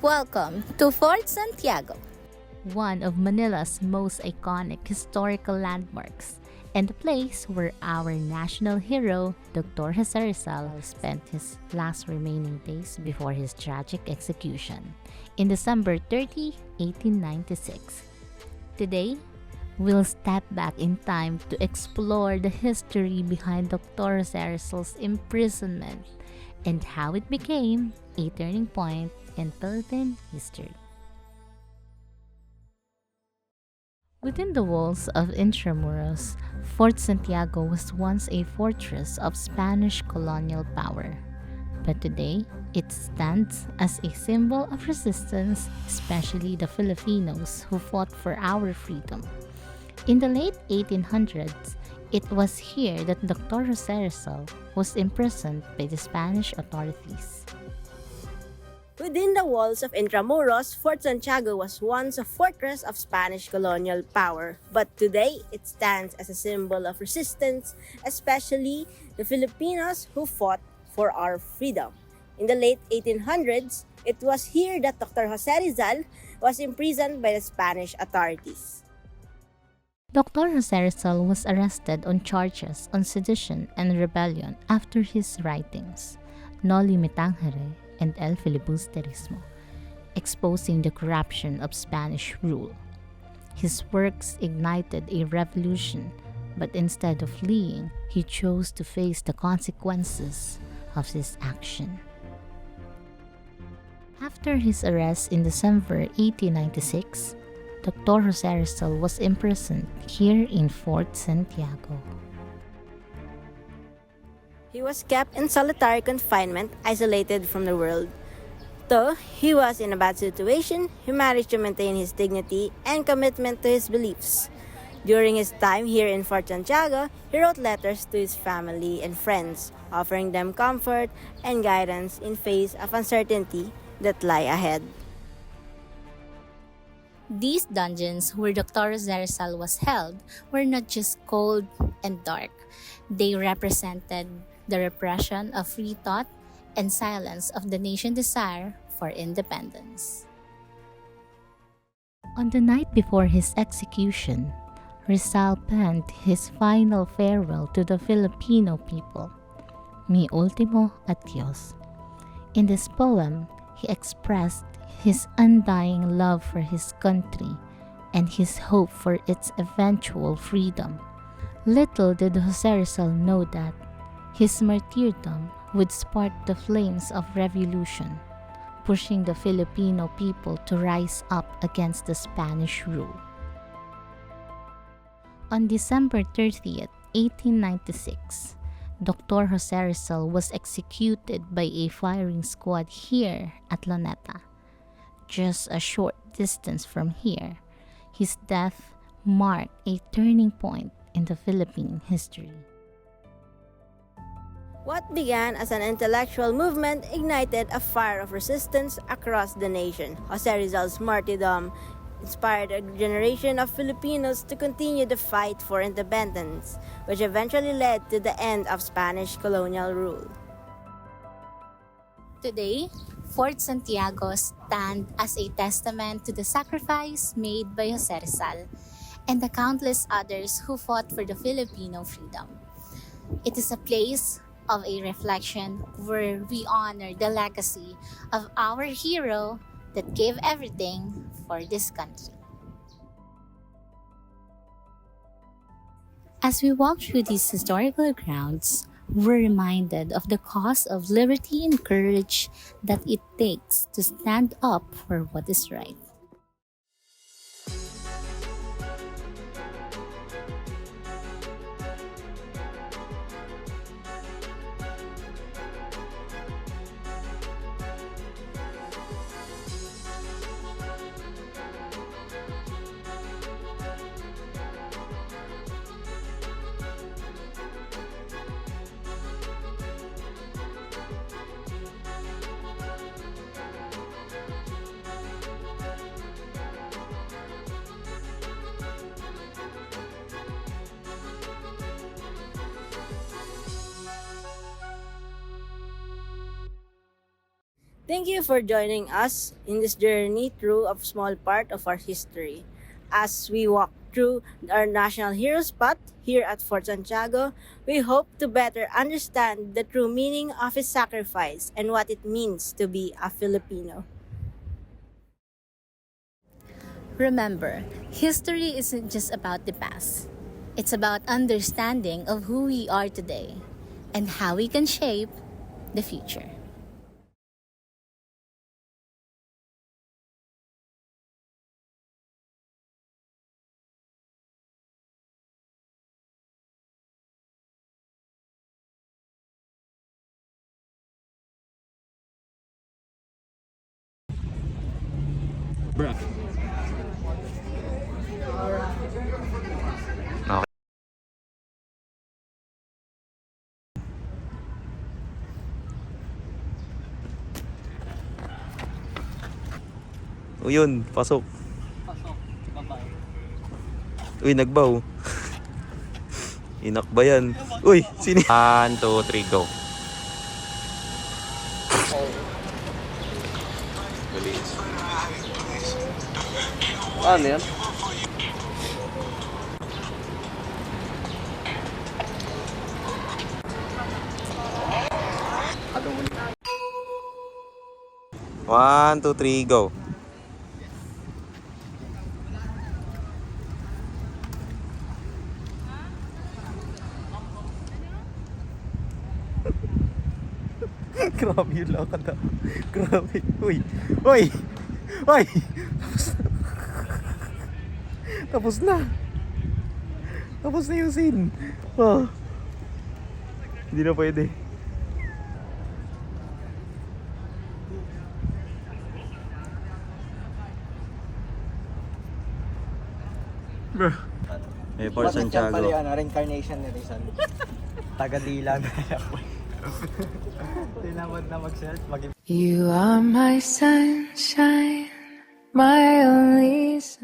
Welcome to Fort Santiago, one of Manila's most iconic historical landmarks, and the place where our national hero, Dr. Jose Rizal, spent his last remaining days before his tragic execution in December 30, 1896. Today, we'll step back in time to explore the history behind Dr. Jose Rizal's imprisonment and how it became a turning point in Philippine history. Within the walls of Intramuros, Fort Santiago was once a fortress of Spanish colonial power. But today, it stands as a symbol of resistance, especially the Filipinos who fought for our freedom. In the late 1800s, it was here that Dr. Jose Rizal was imprisoned by the Spanish authorities. Within the walls of Intramuros, Fort Santiago was once a fortress of Spanish colonial power, but today it stands as a symbol of resistance, especially the Filipinos who fought for our freedom. In the late 1800s, it was here that Dr. Jose Rizal was imprisoned by the Spanish authorities. Dr. Jose Rizal was arrested on charges on sedition and rebellion after his writings, Noli Me Tangere and El Filibusterismo, exposing the corruption of Spanish rule. His works ignited a revolution, but instead of fleeing, he chose to face the consequences of his action. After his arrest in December 1896, Dr. Jose Rizal was imprisoned here in Fort Santiago. He was kept in solitary confinement, isolated from the world. Though he was in a bad situation, he managed to maintain his dignity and commitment to his beliefs. During his time here in Fort Santiago, he wrote letters to his family and friends, offering them comfort and guidance in face of uncertainty that lie ahead. These dungeons where Dr. Jose Rizal was held were not just cold and dark. They represented the repression of free thought and silence of the nation's desire for independence. On the night before his execution, Rizal penned his final farewell to the Filipino people, Mi Ultimo Adios. In this poem, he expressed his undying love for his country and his hope for its eventual freedom. Little did Jose Rizal know that his martyrdom would spark the flames of revolution, pushing the Filipino people to rise up against the Spanish rule. On December 30th, 1896, Dr. Jose Rizal was executed by a firing squad here at Luneta. Just a short distance from here, his death marked a turning point in the Philippine history. What began as an intellectual movement ignited a fire of resistance across the nation. Jose Rizal's martyrdom inspired a generation of Filipinos to continue the fight for independence, which eventually led to the end of Spanish colonial rule. Today, Fort Santiago stands as a testament to the sacrifice made by Jose Rizal and the countless others who fought for the Filipino freedom. It is a place of a reflection where we honor the legacy of our hero that gave everything for this country. As we walk through these historical grounds, we're reminded of the cause of liberty and courage that it takes to stand up for what is right. Thank you for joining us in this journey through a small part of our history. As we walk through our national hero spot here at Fort Santiago, we hope to better understand the true meaning of his sacrifice and what it means to be a Filipino. Remember, history isn't just about the past. It's about understanding of who we are today and how we can shape the future. Okay. O yun, pasok. Uy, nagbaw. Inak ba yan? Uy, sini? 1, 2, 3, go. Ano yan? One, two, three, go. Grabe yung lakad na. Grabe. Uy! Uy! Uy! Tapos na. Tapos na yung scene. Oh. Hindi na pwede. Bro. Eh, Fort Santiago. Bakit yan pala reincarnation ni Rizal? Taga-dila na ako. Tinamad na mag-self. You are my sunshine, my only sun.